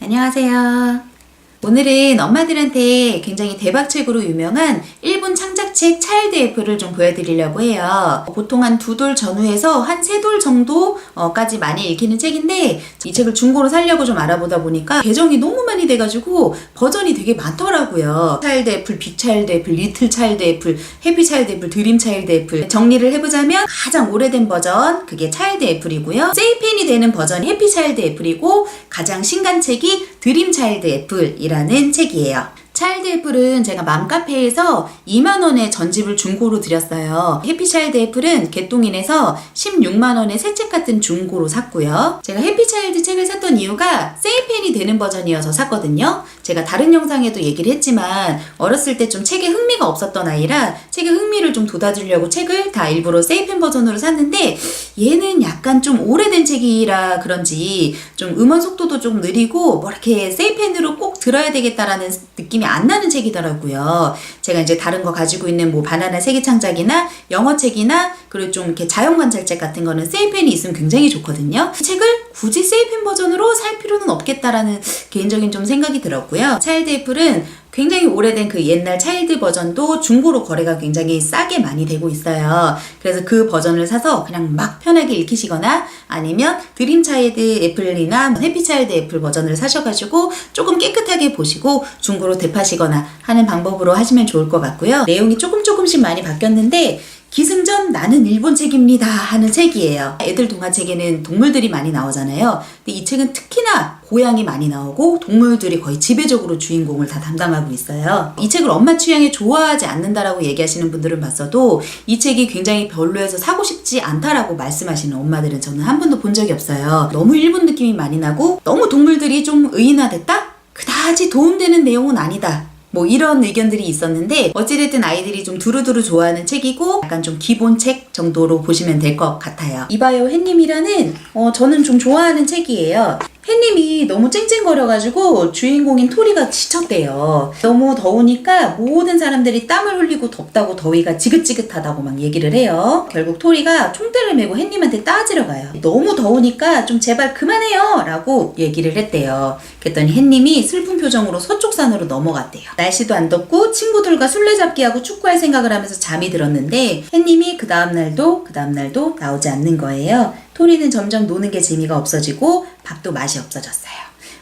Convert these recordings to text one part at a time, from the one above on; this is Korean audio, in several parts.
안녕하세요. 오늘은 엄마들한테 굉장히 대박책으로 유명한 일본 창작책 차일드 애플을 좀 보여드리려고 해요. 보통 한 2돌 전후에서 한 3돌 정도까지 많이 읽히는 책인데 이 책을 중고로 사려고 좀 알아보다 보니까 개정이 너무 많이 돼가지고 버전이 되게 많더라고요. 차일드 애플, 빅 차일드 애플, 리틀 차일드 애플, 해피 차일드 애플, 드림 차일드 애플. 정리를 해보자면 가장 오래된 버전 그게 차일드 애플이고요. 세이펜이 되는 버전이 해피 차일드 애플이고 가장 신간 책이 드림 차일드 애플이라는 책이에요. 차일드 애플은 제가 맘카페에서 2만원에 전집을 중고로 드렸어요. 해피차일드 애플은 개똥인에서 16만원에 새 책 같은 중고로 샀고요. 제가 해피차일드 책을 샀던 이유가 세이펜이 되는 버전이어서 샀거든요. 제가 다른 영상에도 얘기를 했지만 어렸을 때 좀 책에 흥미가 없었던 아이라 책에 흥미를 좀 돋아주려고 책을 다 일부러 세이펜 버전으로 샀는데 얘는 약간 좀 오래된 책이라 그런지 좀 음원 속도도 좀 느리고 뭐 이렇게 세이펜으로 꼭 들어야 되겠다라는 느낌이 안 나는 책이더라고요. 제가 이제 다른 거 가지고 있는 뭐 바나나 세계창작이나 영어책이나 그리고 좀 이렇게 자연관찰책 같은 거는 세이펜이 있으면 굉장히 좋거든요. 이 책을 굳이 세이펜 버전으로 살 필요는 없겠다라는 개인적인 좀 생각이 들었고요. 차일드 애플은 굉장히 오래된 그 옛날 차일드 버전도 중고로 거래가 굉장히 싸게 많이 되고 있어요. 그래서 그 버전을 사서 그냥 막 편하게 읽히시거나 아니면 드림 차일드 애플이나 해피 차일드 애플 버전을 사셔가지고 조금 깨끗하게 보시고 중고로 대파시거나 하는 방법으로 하시면 좋을 것 같고요. 내용이 조금씩 많이 바뀌었는데 기승전 나는 일본 책입니다 하는 책이에요. 애들 동화책에는 동물들이 많이 나오잖아요. 근데 이 책은 특히나 고양이 많이 나오고 동물들이 거의 지배적으로 주인공을 다 담당하고 있어요. 이 책을 엄마 취향에 좋아하지 않는다라고 얘기하시는 분들은 봤어도 이 책이 굉장히 별로여서 사고 싶지 않다라고 말씀하시는 엄마들은 저는 한 번도 본 적이 없어요. 너무 일본 느낌이 많이 나고 너무 동물들이 좀 의인화됐다? 그다지 도움되는 내용은 아니다. 뭐 이런 의견들이 있었는데 어찌됐든 아이들이 좀 두루두루 좋아하는 책이고 약간 좀 기본책 정도로 보시면 될 것 같아요. 이봐요 햇님이라는 저는 좀 좋아하는 책이에요. 햇님이 너무 쨍쨍거려가지고 주인공인 토리가 지쳤대요. 너무 더우니까 모든 사람들이 땀을 흘리고 덥다고 더위가 지긋지긋하다고 막 얘기를 해요. 결국 토리가 총대를 메고 햇님한테 따지러 가요. 너무 더우니까 좀 제발 그만해요 라고 얘기를 했대요. 그랬더니 햇님이 슬픈 표정으로 서쪽산으로 넘어갔대요. 날씨도 안 덥고 친구들과 술래잡기하고 축구할 생각을 하면서 잠이 들었는데 햇님이 그 다음날도 나오지 않는 거예요. 토리는 점점 노는 게 재미가 없어지고 밥도 맛이 없어졌어요.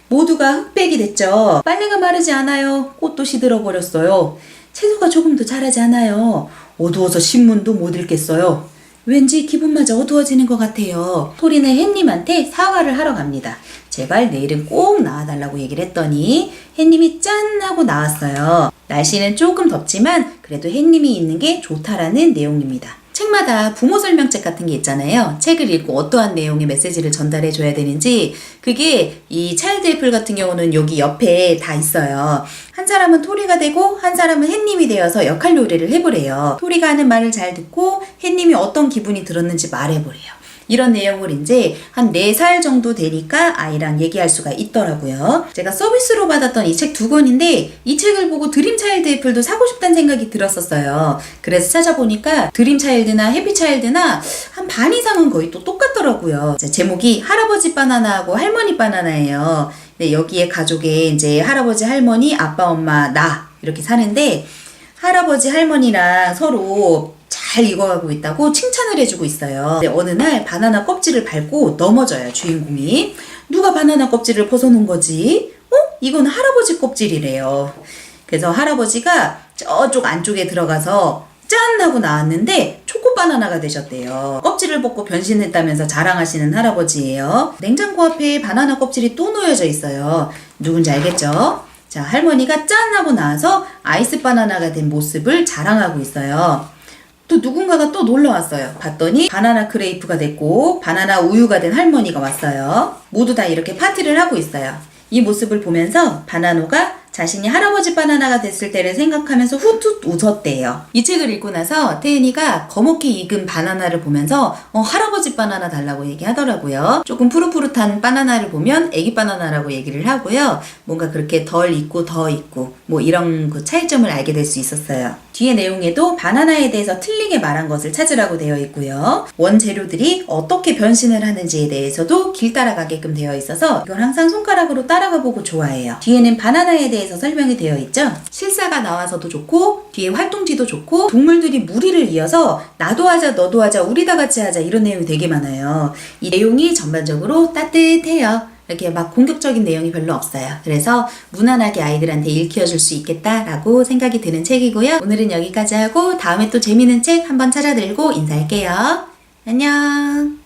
모두가 흑백이 됐죠. 빨래가 마르지 않아요. 꽃도 시들어버렸어요. 채소가 조금도 자라지 않아요. 어두워서 신문도 못 읽겠어요. 왠지 기분마저 어두워지는 것 같아요. 토리는 햇님한테 사과를 하러 갑니다. 제발 내일은 꼭 나와달라고 얘기를 했더니 햇님이 짠 하고 나왔어요. 날씨는 조금 덥지만 그래도 햇님이 있는 게 좋다라는 내용입니다. 책마다 부모 설명책 같은 게 있잖아요. 책을 읽고 어떠한 내용의 메시지를 전달해 줘야 되는지 그게 이 차일드 애플 같은 경우는 여기 옆에 다 있어요. 한 사람은 토리가 되고 한 사람은 햇님이 되어서 역할 요리를 해보래요. 토리가 하는 말을 잘 듣고 햇님이 어떤 기분이 들었는지 말해보래요. 이런 내용을 이제 한 4살 정도 되니까 아이랑 얘기할 수가 있더라고요. 제가 서비스로 받았던 이 책 2권인데 이 책을 보고 드림 차일드 애플도 사고 싶다는 생각이 들었었어요. 그래서 찾아보니까 드림 차일드나 해피 차일드나 한 반 이상은 거의 또 똑같더라고요. 제목이 할아버지 바나나하고 할머니 바나나예요. 근데 여기에 가족에 이제 할아버지, 할머니, 아빠, 엄마, 나 이렇게 사는데 할아버지, 할머니랑 서로 잘 익어가고 있다고 칭찬을 해주고 있어요. 근데 어느 날 바나나 껍질을 밟고 넘어져요, 주인공이. 누가 바나나 껍질을 벗어놓은 거지? 이건 할아버지 껍질이래요. 그래서 할아버지가 저쪽 안쪽에 들어가서 짠! 하고 나왔는데 초코 바나나가 되셨대요. 껍질을 벗고 변신했다면서 자랑하시는 할아버지예요. 냉장고 앞에 바나나 껍질이 또 놓여져 있어요. 누군지 알겠죠? 자, 할머니가 짠! 하고 나와서 아이스 바나나가 된 모습을 자랑하고 있어요. 또 누군가가 또 놀러왔어요. 봤더니 바나나 크레이프가 됐고 바나나 우유가 된 할머니가 왔어요. 모두 다 이렇게 파티를 하고 있어요. 이 모습을 보면서 바나노가 자신이 할아버지 바나나가 됐을 때를 생각하면서 후투 웃었대요. 이 책을 읽고 나서 태은이가 거목히 익은 바나나를 보면서 할아버지 바나나 달라고 얘기하더라고요. 조금 푸릇푸릇한 바나나를 보면 애기 바나나라고 얘기를 하고요. 뭔가 그렇게 덜 익고 더 익고 뭐 이런 그 차이점을 알게 될 수 있었어요. 뒤에 내용에도 바나나에 대해서 틀리게 말한 것을 찾으라고 되어 있고요. 원재료들이 어떻게 변신을 하는지에 대해서도 길 따라가게끔 되어 있어서 이걸 항상 손가락으로 따라가 보고 좋아해요. 뒤에는 바나나에 대해서 설명이 되어 있죠. 실사가 나와서도 좋고 뒤에 활동지도 좋고 동물들이 무리를 이어서 나도 하자 너도 하자 우리 다 같이 하자 이런 내용이 되게 많아요. 이 내용이 전반적으로 따뜻해요. 이렇게 막 공격적인 내용이 별로 없어요. 그래서 무난하게 아이들한테 읽혀줄 수 있겠다라고 생각이 드는 책이고요. 오늘은 여기까지 하고 다음에 또 재미있는 책 한번 찾아들고 인사할게요. 안녕.